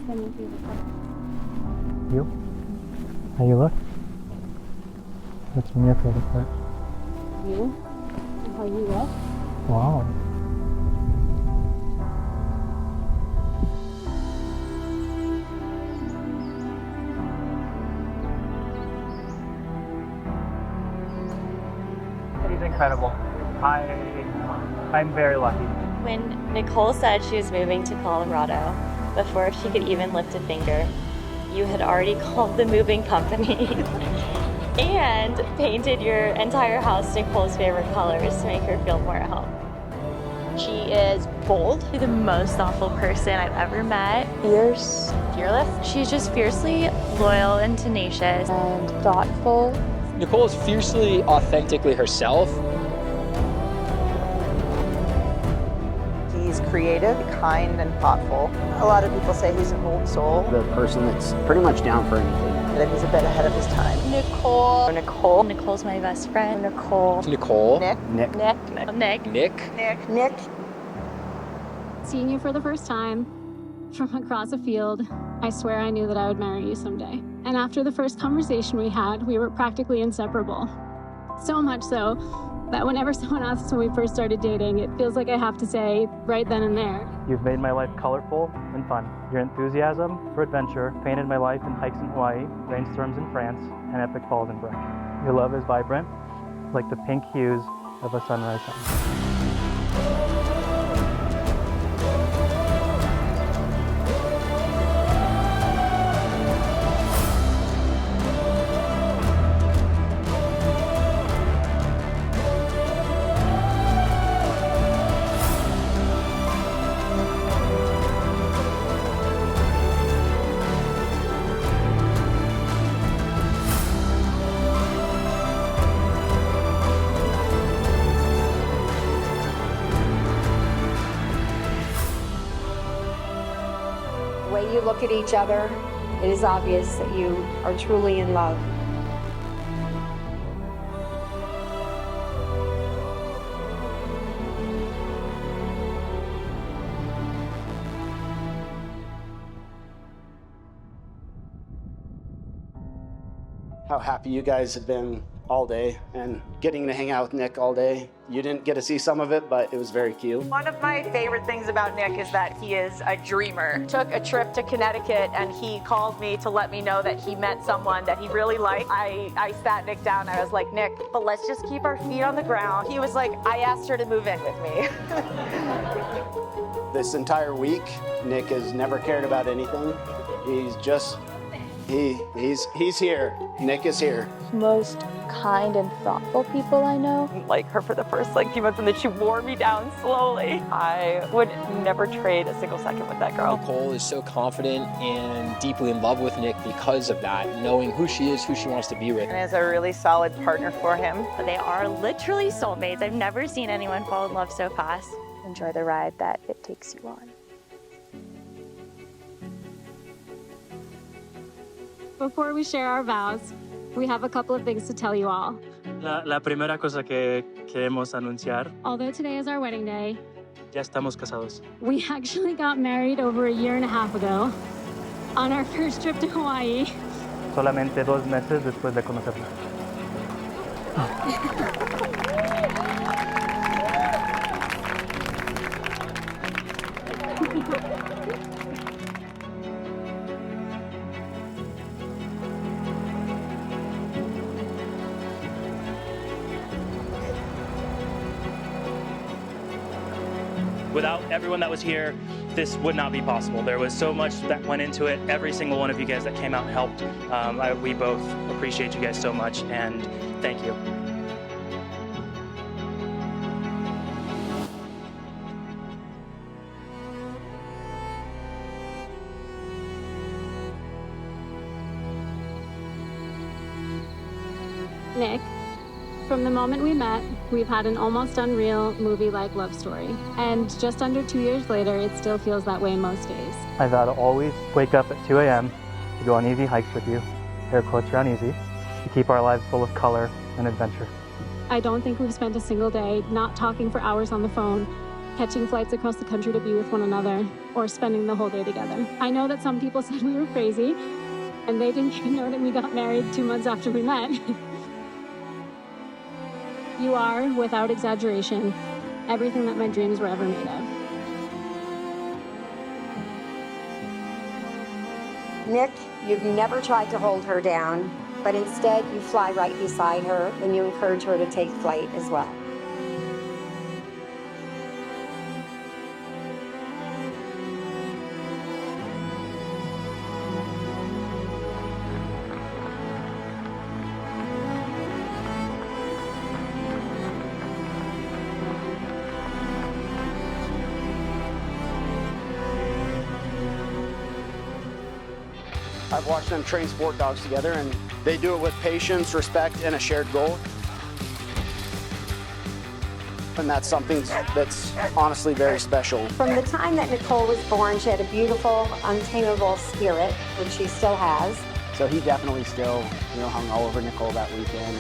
You? How you look? What's been your favorite part? You? And how you look? Wow. He's incredible. I'm very lucky. When Nicole said she was moving to Colorado, before she could even lift a finger, you had already called the moving company and painted your entire house Nicole's favorite colors to make her feel more at home. She is bold. She's the most thoughtful person I've ever met. Fierce. Fearless. She's just fiercely loyal and tenacious. And thoughtful. Nicole is fiercely, authentically herself. He's creative, kind, and thoughtful. A lot of people say he's an old soul. The person that's pretty much down for anything. That he's a bit ahead of his time. Nicole. Nicole. Nicole's my best friend. Nicole. Nicole. Nick. Nick. Nick. Nick. Nick. Seeing you for the first time from across a field, I swear I knew that I would marry you someday. And after the first conversation we had, we were practically inseparable. So much so that whenever someone asks when we first started dating, it feels like I have to say right then and there. You've made my life colorful and fun. Your enthusiasm for adventure painted my life in hikes in Hawaii, rainstorms in France, and epic falls in Breck. Your love is vibrant, like the pink hues of a sunrise sun. The way you look at each other, it is obvious that you are truly in love. How happy you guys have been all day and getting to hang out with Nick all day. You didn't get to see some of it, but it was very cute. One of my favorite things about Nick is that he is a dreamer. Took a trip to Connecticut and he called me to let me know that he met someone that he really liked. I sat Nick down. I was like, Nick, but let's just keep our feet on the ground. He was like, I asked her to move in with me. This entire week, Nick has never cared about anything. He's just, he's here. Nick is here. Most kind and thoughtful people I know. Like her for the first few months, and then she wore me down slowly. I would never trade a single second with that girl. Nicole is so confident and deeply in love with Nick because of that, knowing who she is, who she wants to be with. And is a really solid partner for him. They are literally soulmates. I've never seen anyone fall in love so fast. Enjoy the ride that it takes you on. Before we share our vows, we have a couple of things to tell you all. La primera cosa que queremos anunciar, Although today is our wedding day, ya estamos casados. we actually got married over a year and a half ago on our first trip to Hawaii. Solamente 2 meses después de conocernos. Without everyone that was here, this would not be possible. There was so much that went into it. Every single one of you guys that came out and helped. We both appreciate you guys so much, and thank you. Nick, from the moment we met, we've had an almost unreal movie-like love story. And just under 2 years later, it still feels that way most days. I vow to always wake up at 2 a.m. to go on easy hikes with you, air quotes around easy, to keep our lives full of color and adventure. I don't think we've spent a single day not talking for hours on the phone catching flights across the country to be with one another, or spending the whole day together. I know that some people said we were crazy, and they didn't even know that we got married 2 months after we met. You are, without exaggeration, everything that my dreams were ever made of. Nick, you've never tried to hold her down, but instead you fly right beside her and you encourage her to take flight as well. I've watched them train sport dogs together, and they do it with patience, respect, and a shared goal. And that's something that's honestly very special. From the time that Nicole was born, she had a beautiful, untamable spirit, which she still has. So he definitely still, hung all over Nicole that weekend,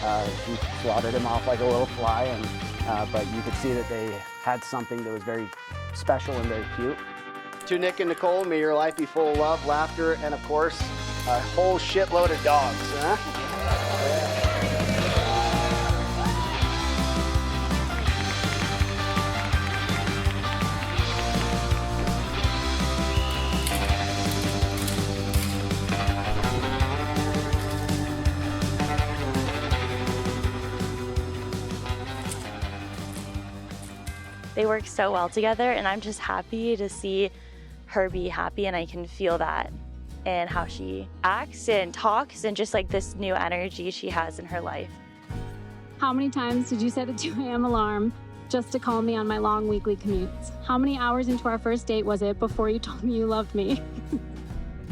and he slaughtered him off like a little fly. And but you could see that they had something that was very special and very cute. To Nick and Nicole, may your life be full of love, laughter, and of course, a whole shitload of dogs. Huh? They work so well together, and I'm just happy to see her be happy, and I can feel that in how she acts and talks and just like this new energy she has in her life. How many times did you set a 2 a.m. alarm just to call me on my long weekly commutes? How many hours into our first date was it before you told me you loved me?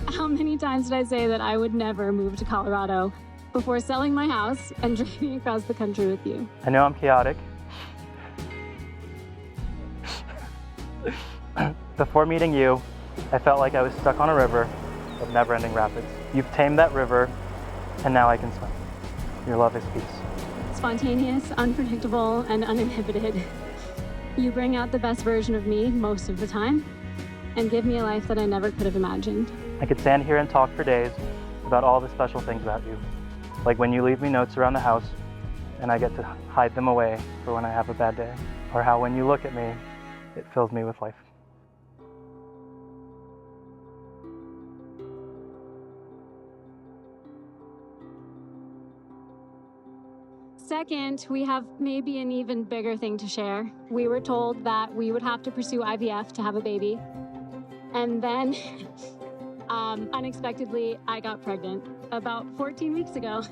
How many times did I say that I would never move to Colorado before selling my house and driving across the country with you? I know I'm chaotic. Before meeting you, I felt like I was stuck on a river of never-ending rapids. You've tamed that river, and now I can swim. Your love is peace. Spontaneous, unpredictable, and uninhibited. You bring out the best version of me most of the time, and give me a life that I never could have imagined. I could stand here and talk for days about all the special things about you. Like when you leave me notes around the house, and I get to hide them away for when I have a bad day. Or how when you look at me, it fills me with life. Second, we have maybe an even bigger thing to share. We were told that we would have to pursue IVF to have a baby. And then, unexpectedly, I got pregnant about 14 weeks ago.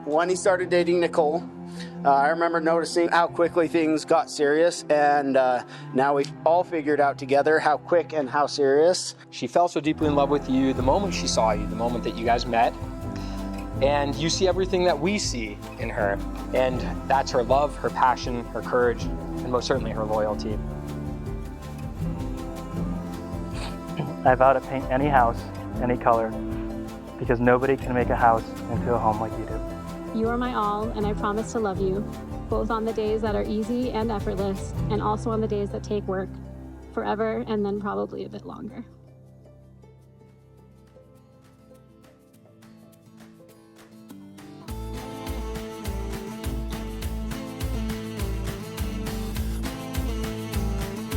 When he started dating Nicole, I remember noticing how quickly things got serious, and now we've all figured out together how quick and how serious. She fell so deeply in love with you the moment she saw you, the moment that you guys met. And you see everything that we see in her. And that's her love, her passion, her courage, and most certainly her loyalty. I vow to paint any house, any color, because nobody can make a house into a home like you do. You are my all, and I promise to love you, both on the days that are easy and effortless, and also on the days that take work, forever and then probably a bit longer.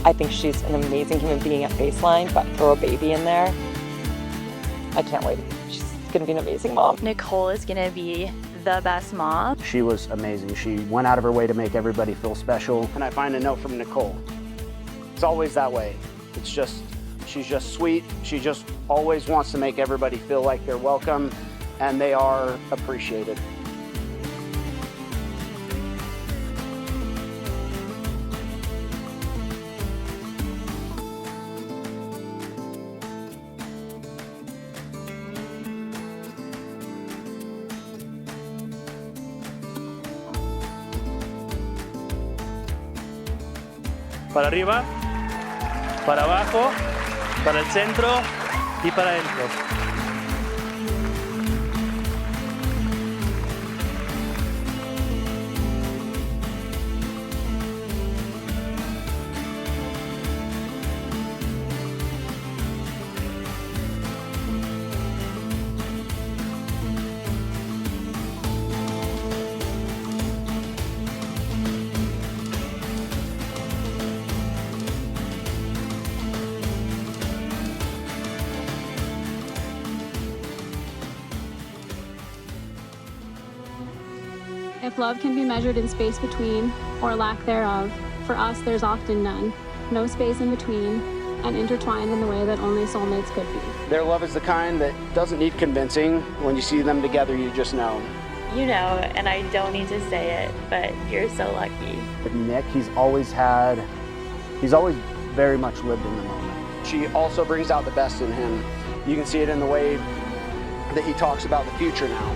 I think she's an amazing human being at baseline, but throw a baby in there, I can't wait. She's gonna be an amazing mom. Nicole is gonna be the best mom. She was amazing. She went out of her way to make everybody feel special. And I find a note from Nicole. It's always that way. It's just, she's just sweet. She just always wants to make everybody feel like they're welcome and they are appreciated. Para arriba. para abajo, para el centro y para adentro. If love can be measured in space between, or lack thereof, for us there's often none. No space in between, and intertwined in the way that only soulmates could be. Their love is the kind that doesn't need convincing. When you see them together, you just know. You know, and I don't need to say it, but you're so lucky. With Nick, he's always very much lived in the moment. She also brings out the best in him. You can see it in the way that he talks about the future now.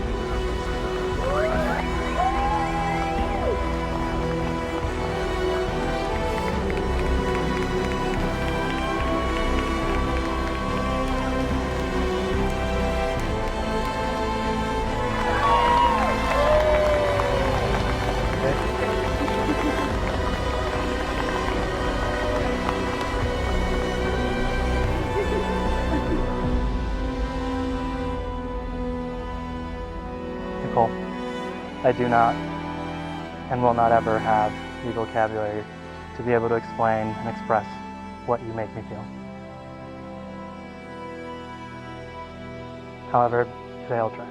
Nicole, I do not and will not ever have the vocabulary to be able to explain and express what you make me feel. However, today I'll try.